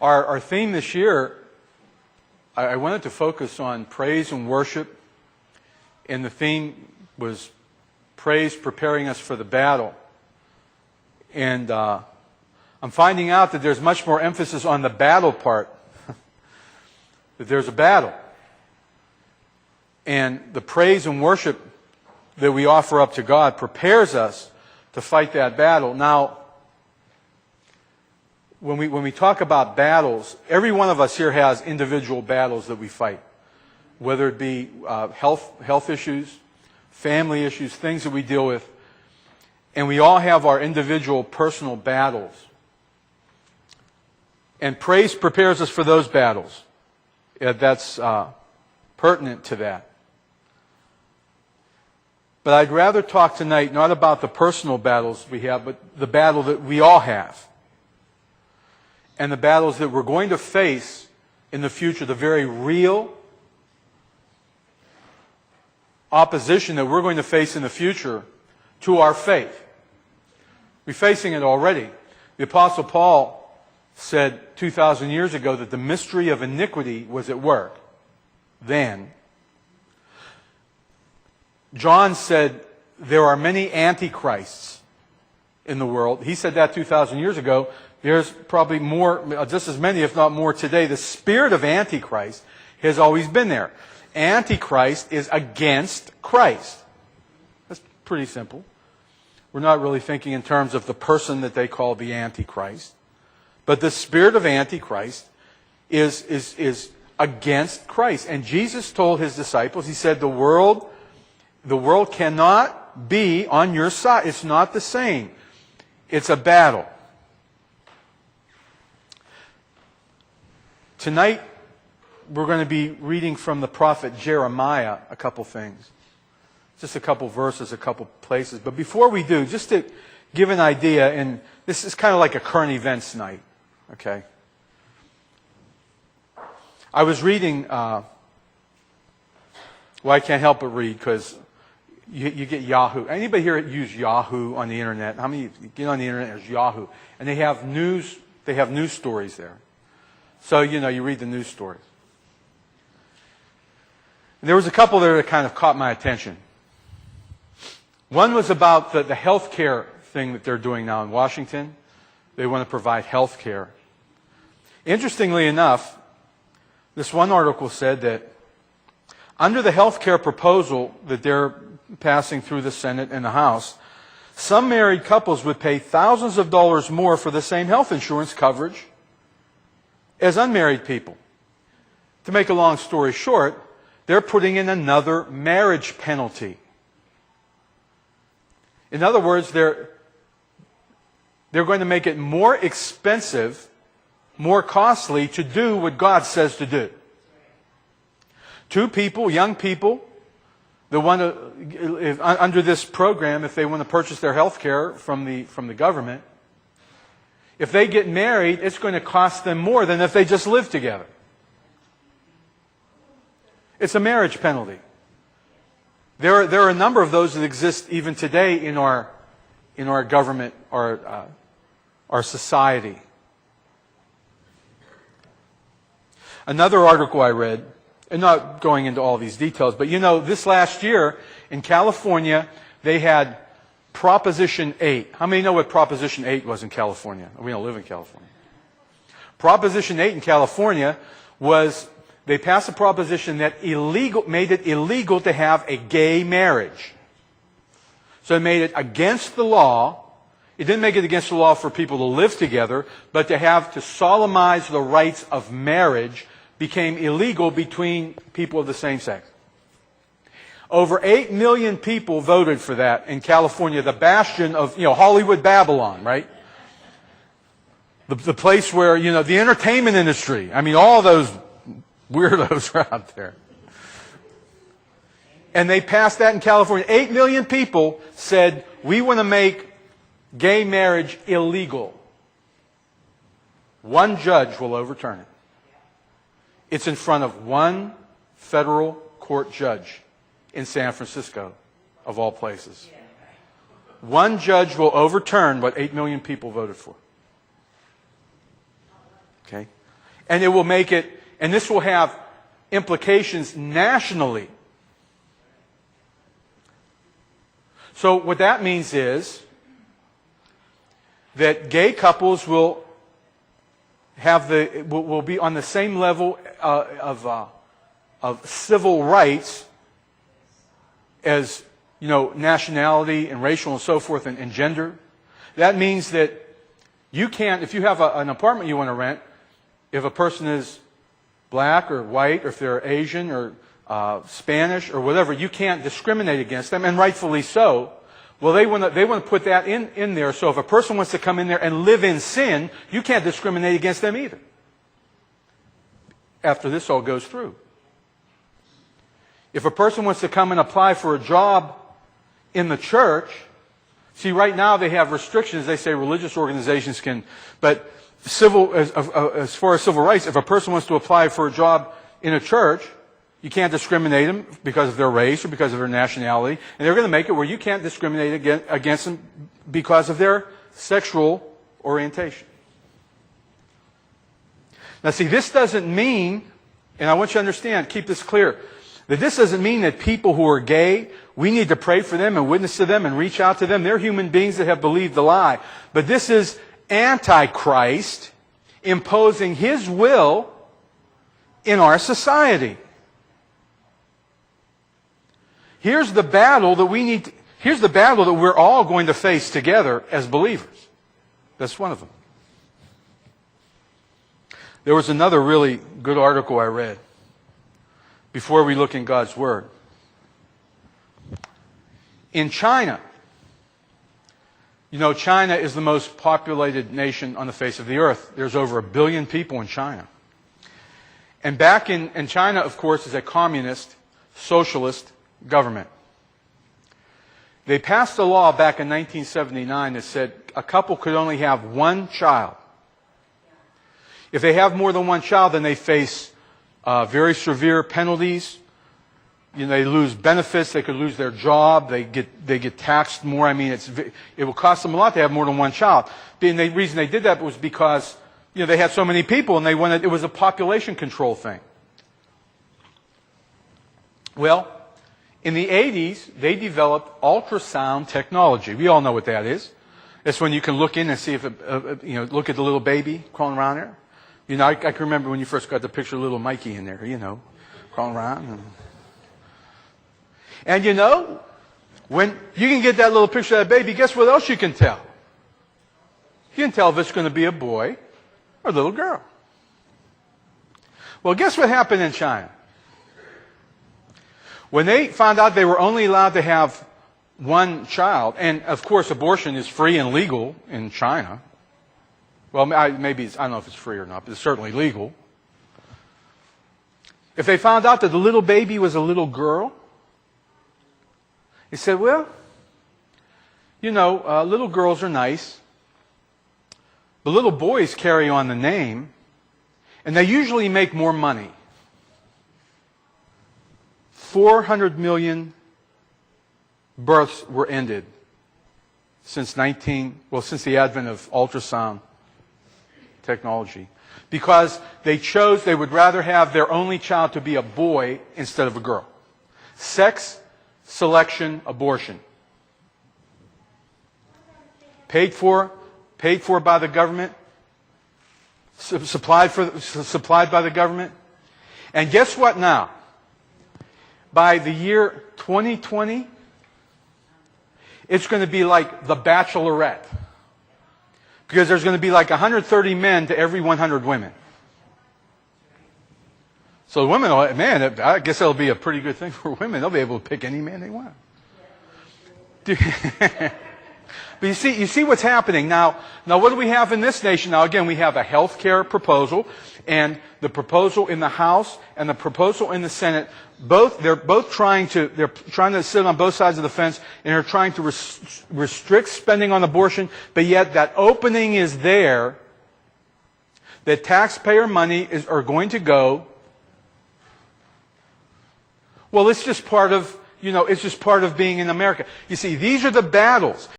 Our theme this year, I wanted to focus on praise and worship, and the theme was praise preparing us for the battle. And I'm finding out that there's much more emphasis on the battle part, that there's a battle. And the praise and worship that we offer up to God prepares us to fight that battle. Now, when we talk about battles, every one of us here has individual battles that we fight, whether it be health issues, family issues, things that we deal with, and we all have our individual personal battles. And praise prepares us for those battles. That's pertinent to that. But I'd rather talk tonight not about the personal battles we have, but the battle that we all have. And the battles that we're going to face in the future, the very real opposition that we're going to face in the future to our faith. We're facing it already. The Apostle Paul said 2,000 years ago that the mystery of iniquity was at work then. John said there are many antichrists in the world. He said that 2,000 years ago. There's probably more, just as many, if not more today. The spirit of Antichrist has always been there. Antichrist is against Christ. That's pretty simple. We're not really thinking in terms of the person that they call the Antichrist. But the spirit of Antichrist is against Christ. And Jesus told his disciples, he said, the world cannot be on your side. It's not the same. It's a battle. Tonight, we're going to be reading from the prophet Jeremiah a couple things. Just a couple verses, a couple places. But before we do, just to give an idea, and this is kind of like a current events night, okay? I was reading, well, I can't help but read because you get Yahoo. Anybody here use Yahoo on the internet? How many get on the internet? There's Yahoo. And they have news stories there. So, you read the news stories. And there was a couple there that kind of caught my attention. One was about the health care thing that they're doing now in Washington. They want to provide health care. Interestingly enough, this one article said that under the health care proposal that they're passing through the Senate and the House, some married couples would pay thousands of dollars more for the same health insurance coverage as unmarried people. To make a long story short, they're putting in another marriage penalty. In other words, they're going to make it more expensive, more costly to do what God says to do. Two people, young people, that want to, under this program, if they want to purchase their health care from the government, if they get married, it's going to cost them more than if they just live together. It's a marriage penalty. There are a number of those that exist even today in our government, our society. Another article I read, and not going into all these details, but this last year in California, they had Proposition 8. How many know what Proposition 8 was in California? We don't live in California. Proposition 8 in California was, they passed a proposition that made it illegal to have a gay marriage. So it made it against the law. It didn't make it against the law for people to live together, but to solemnize the rights of marriage became illegal between people of the same sex. Over 8 million people voted for that in California, the bastion of, Hollywood Babylon, right? The place where, the entertainment industry, all those weirdos are out there. And they passed that in California. 8 million people said, we want to make gay marriage illegal. One judge will overturn it. It's in front of one federal court judge in San Francisco, of all places. One judge will overturn what 8 million people voted for. Okay? And it will make it, and this will have implications nationally. So what that means is that gay couples will be on the same level of civil rights as, nationality and racial and so forth and gender. That means that you can't, if you have an apartment you want to rent, if a person is black or white, or if they're Asian or Spanish or whatever, you can't discriminate against them, and rightfully so. Well, they want to put that in there, so if a person wants to come in there and live in sin, you can't discriminate against them either, after this all goes through. If a person wants to come and apply for a job in the church, see, right now they have restrictions. They say religious organizations can, but as far as civil rights, if a person wants to apply for a job in a church, you can't discriminate them because of their race or because of their nationality. And they're going to make it where you can't discriminate against them because of their sexual orientation. Now see, this doesn't mean, and I want you to understand, keep this clear, that this doesn't mean that people who are gay, we need to pray for them and witness to them and reach out to them. They're human beings that have believed the lie. But this is Antichrist imposing his will in our society. Here's the battle that here's the battle that we're all going to face together as believers. That's one of them. There was another really good article I read before we look in God's Word. In China, China is the most populated nation on the face of the earth. There's over 1 billion people in China. And back in China, of course, is a communist, socialist government. They passed a law back in 1979 that said a couple could only have one child. If they have more than one child, then they face very severe penalties. They lose benefits. They could lose their job. They get taxed more. I mean, it will cost them a lot to have more than one child. And the reason they did that was because they had so many people, and it was a population control thing. Well, in the 80s, they developed ultrasound technology. We all know what that is. It's when you can look in and see if look at the little baby crawling around there. I can remember when you first got the picture of little Mikey in there, crawling around. And when you can get that little picture of that baby, guess what else you can tell? You can tell if it's going to be a boy or a little girl. Well, guess what happened in China? When they found out they were only allowed to have one child, and of course abortion is free and legal in China. Well, maybe I don't know if it's free or not, but it's certainly legal. If they found out that the little baby was a little girl, they said, well, little girls are nice, but little boys carry on the name, and they usually make more money. 400 million births were ended since the advent of ultrasound technology, because they would rather have their only child to be a boy instead of a girl. Sex selection abortion. Paid for by the government, supplied by the government. And guess what now? By the year 2020, it's going to be like The Bachelorette. Because there's going to be like 130 men to every 100 women. So the women, man, I guess that'll be a pretty good thing for women. They'll be able to pick any man they want. But you see what's happening. Now what do we have in this nation? Now again, we have a health care proposal, and the proposal in the House and the proposal in the Senate, they're trying to sit on both sides of the fence, and they're trying to restrict spending on abortion, but yet that opening is there, that taxpayer money are going to go. Well, it's just part of being in America. You see, these are the battles.